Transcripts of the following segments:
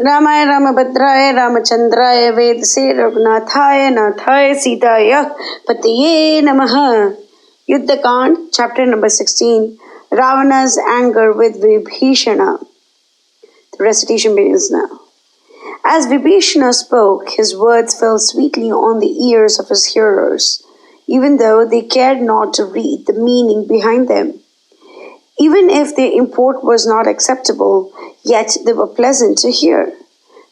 रामाय रामभद्राय रामचंद्राय वेदसे रघुनाथाय नाथाय सीताय पतये नमः. Yuddha Kand, chapter number 16, Ravana's anger with Vibhishana. The recitation begins now. As Vibhishana spoke, his words fell sweetly on the ears of his hearers, even though they cared not to read the meaning behind them. Even if their import was not acceptable, yet they were pleasant to hear.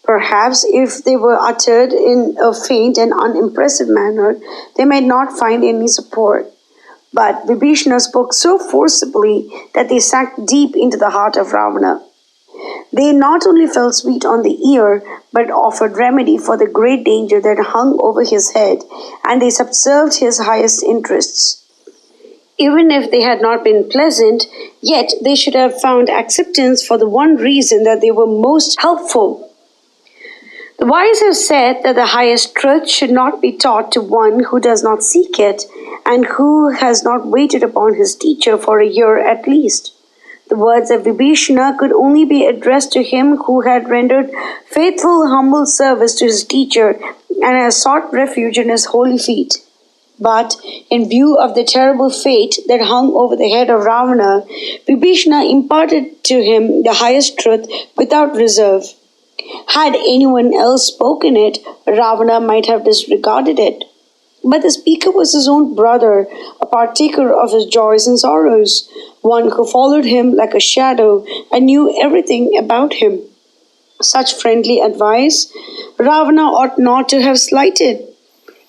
Perhaps if they were uttered in a faint and unimpressive manner, they might not find any support. But Vibhishana spoke so forcibly that they sank deep into the heart of Ravana. They not only fell sweet on the ear, but offered remedy for the great danger that hung over his head, and they subserved his highest interests. Even if they had not been pleasant, yet they should have found acceptance for the one reason that they were most helpful. The wise have said that the highest truth should not be taught to one who does not seek it, and who has not waited upon his teacher for a year at least. The words of Vibhishana could only be addressed to him who had rendered faithful, humble service to his teacher and has sought refuge in his holy feet. But in view of the terrible fate that hung over the head of Ravana, Vibhishana imparted to him the highest truth without reserve. Had anyone else spoken it, Ravana might have disregarded it. But the speaker was his own brother, a partaker of his joys and sorrows, one who followed him like a shadow and knew everything about him. Such friendly advice Ravana ought not to have slighted.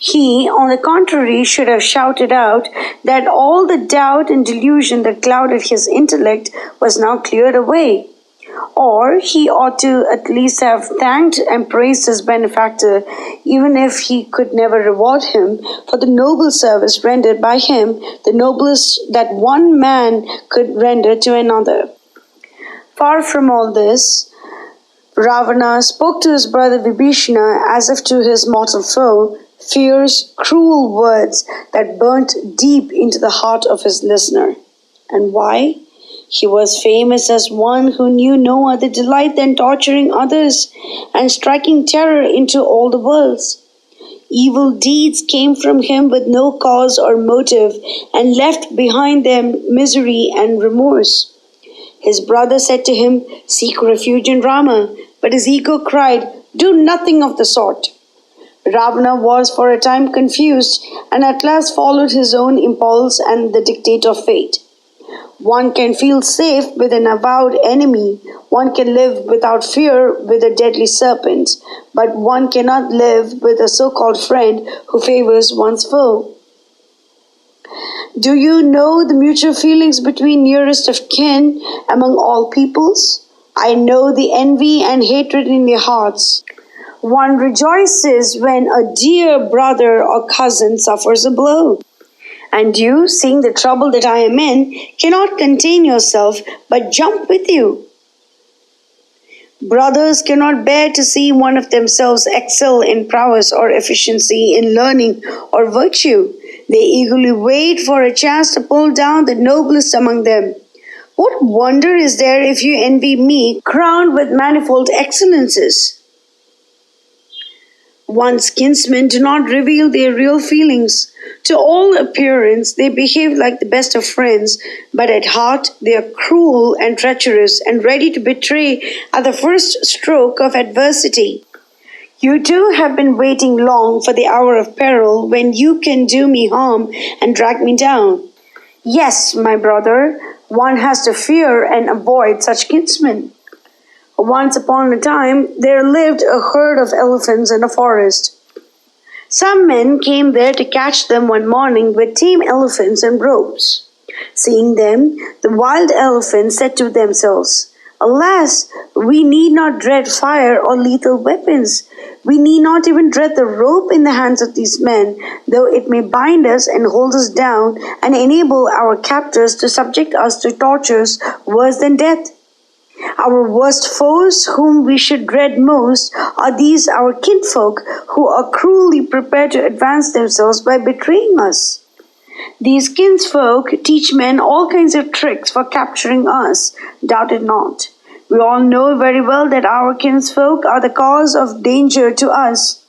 He, on the contrary, should have shouted out that all the doubt and delusion that clouded his intellect was now cleared away. Or he ought to at least have thanked and praised his benefactor, even if he could never reward him for the noble service rendered by him, the noblest that one man could render to another. Far from all this, Ravana spoke to his brother Vibhishana as if to his mortal foe, fierce, cruel words that burnt deep into the heart of his listener. And why? He was famous as one who knew no other delight than torturing others and striking terror into all the worlds. Evil deeds came from him with no cause or motive and left behind them misery and remorse. His brother said to him, "Seek refuge in Rama," but his ego cried, "Do nothing of the sort." Ravana was for a time confused and at last followed his own impulse and the dictate of fate. One can feel safe with an avowed enemy, one can live without fear with a deadly serpent, but one cannot live with a so-called friend who favors one's foe. Do you know the mutual feelings between nearest of kin among all peoples? I know the envy and hatred in their hearts. One rejoices when a dear brother or cousin suffers a blow. And you, seeing the trouble that I am in, cannot contain yourself, but jump with you. Brothers cannot bear to see one of themselves excel in prowess or efficiency, in learning or virtue. They eagerly wait for a chance to pull down the noblest among them. What wonder is there if you envy me, crowned with manifold excellences? One's kinsmen do not reveal their real feelings. To all appearance, they behave like the best of friends, but at heart they are cruel and treacherous and ready to betray at the first stroke of adversity. You too have been waiting long for the hour of peril when you can do me harm and drag me down. Yes, my brother, one has to fear and avoid such kinsmen. Once upon a time, there lived a herd of elephants in a forest. Some men came there to catch them one morning with tame elephants and ropes. Seeing them, the wild elephants said to themselves, "Alas, we need not dread fire or lethal weapons. We need not even dread the rope in the hands of these men, though it may bind us and hold us down and enable our captors to subject us to tortures worse than death. Our worst foes, whom we should dread most, are these our kinfolk, who are cruelly prepared to advance themselves by betraying us. These kinsfolk teach men all kinds of tricks for capturing us, doubt it not. We all know very well that our kinsfolk are the cause of danger to us.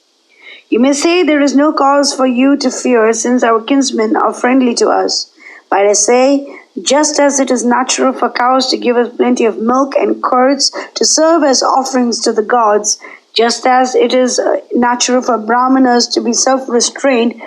You may say there is no cause for you to fear, since our kinsmen are friendly to us. But I say, just as it is natural for cows to give us plenty of milk and curds to serve as offerings to the gods, just as it is natural for brahmanas to be self-restrained,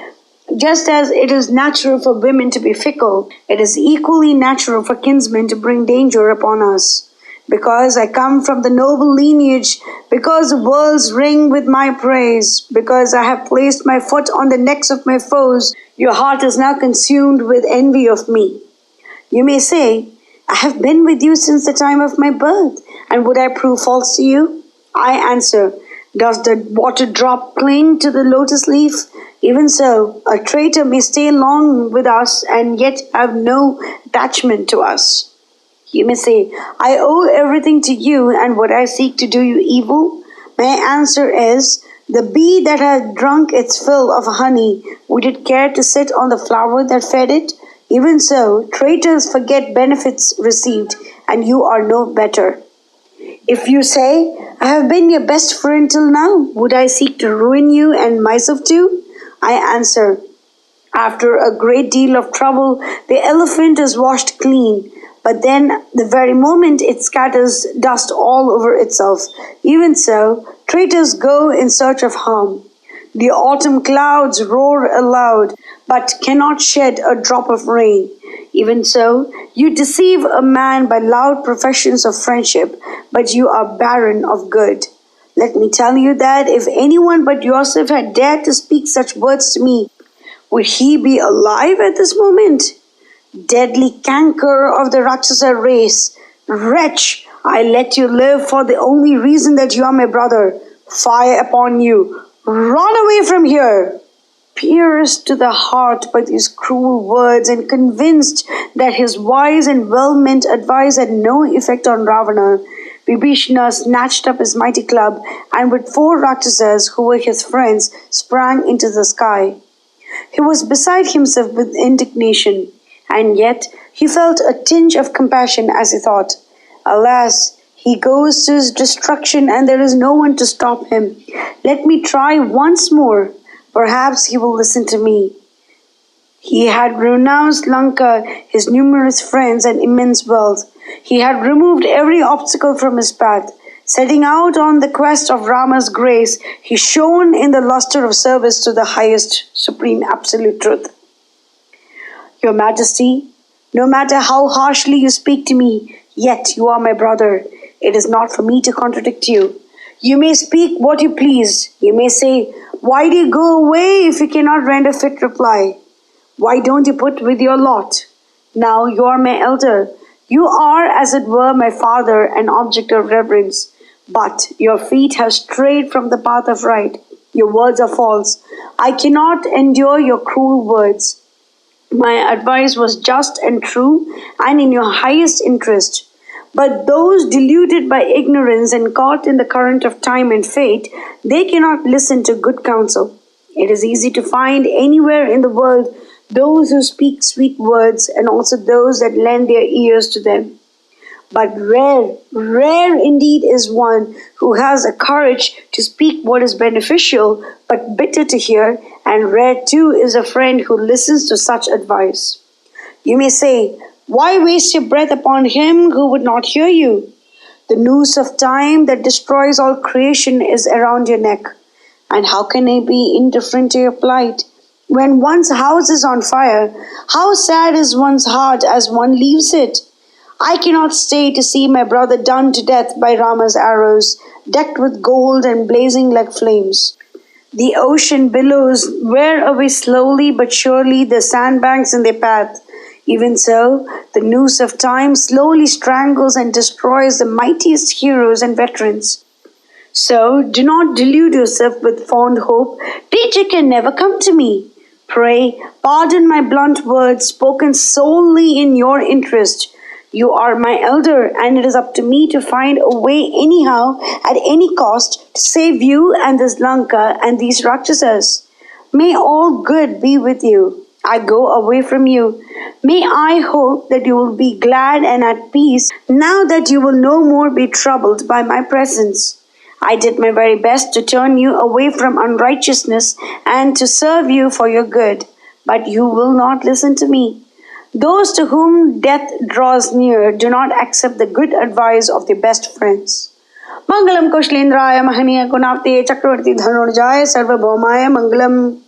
just as it is natural for women to be fickle, it is equally natural for kinsmen to bring danger upon us. Because I come from the noble lineage, because the worlds ring with my praise, because I have placed my foot on the necks of my foes, your heart is now consumed with envy of me. You may say, I have been with you since the time of my birth, and would I prove false to you? I answer, does the water drop cling to the lotus leaf? Even so, a traitor may stay long with us and yet have no attachment to us. You may say, I owe everything to you, and would I seek to do you evil? My answer is, the bee that had drunk its fill of honey, would it care to sit on the flower that fed it? Even so, traitors forget benefits received, and you are no better. If you say, I have been your best friend till now, would I seek to ruin you and myself too? I answer, after a great deal of trouble, the elephant is washed clean. But then, the very moment it scatters dust all over itself. Even so, traitors go in search of harm. The autumn clouds roar aloud, but cannot shed a drop of rain. Even so, you deceive a man by loud professions of friendship, but you are barren of good. Let me tell you that if anyone but yourself had dared to speak such words to me, would he be alive at this moment? Deadly canker of the Rakshasa race, wretch, I let you live for the only reason that you are my brother. Fire upon you. Run away from here. Pierced to the heart by these cruel words and convinced that his wise and well-meant advice had no effect on Ravana, Vibhishana snatched up his mighty club and with 4 Rakshasas who were his friends sprang into the sky. He was beside himself with indignation. And yet he felt a tinge of compassion as he thought, alas, he goes to his destruction and there is no one to stop him. Let me try once more. Perhaps he will listen to me. He had renounced Lanka, his numerous friends and immense wealth. He had removed every obstacle from his path. Setting out on the quest of Rama's grace, he shone in the luster of service to the highest, supreme, absolute truth. Your Majesty, no matter how harshly you speak to me, yet you are my brother. It is not for me to contradict you. You may speak what you please. You may say, why do you go away if you cannot render fit reply? Why don't you put with your lot? Now you are my elder. You are, as it were, my father, an object of reverence. But your feet have strayed from the path of right. Your words are false. I cannot endure your cruel words. My advice was just and true and in your highest interest. But those deluded by ignorance and caught in the current of time and fate, they cannot listen to good counsel. It is easy to find anywhere in the world those who speak sweet words and also those that lend their ears to them. But rare indeed is one who has the courage to speak what is beneficial but bitter to hear, and rare too is a friend who listens to such advice. You may say, why waste your breath upon him who would not hear you? The noose of time that destroys all creation is around your neck. And how can I be indifferent to your plight? When one's house is on fire, how sad is one's heart as one leaves it? I cannot stay to see my brother done to death by Rama's arrows, decked with gold and blazing like flames. The ocean billows wear away slowly but surely the sandbanks in their path. Even so, the noose of time slowly strangles and destroys the mightiest heroes and veterans. So, do not delude yourself with fond hope. Danger can never come to me. Pray, pardon my blunt words spoken solely in your interest. You are my elder, and it is up to me to find a way anyhow, at any cost, to save you and this Lanka and these Rakshasas. May all good be with you. I go away from you. May I hope that you will be glad and at peace now that you will no more be troubled by my presence. I did my very best to turn you away from unrighteousness and to serve you for your good, but you will not listen to me. Those to whom death draws near do not accept the good advice of their best friends. Mangalam Kushlendraya Mahaniya Kunapte Chakravarti Dhanurjaya Sarvabhaumaya Mangalam.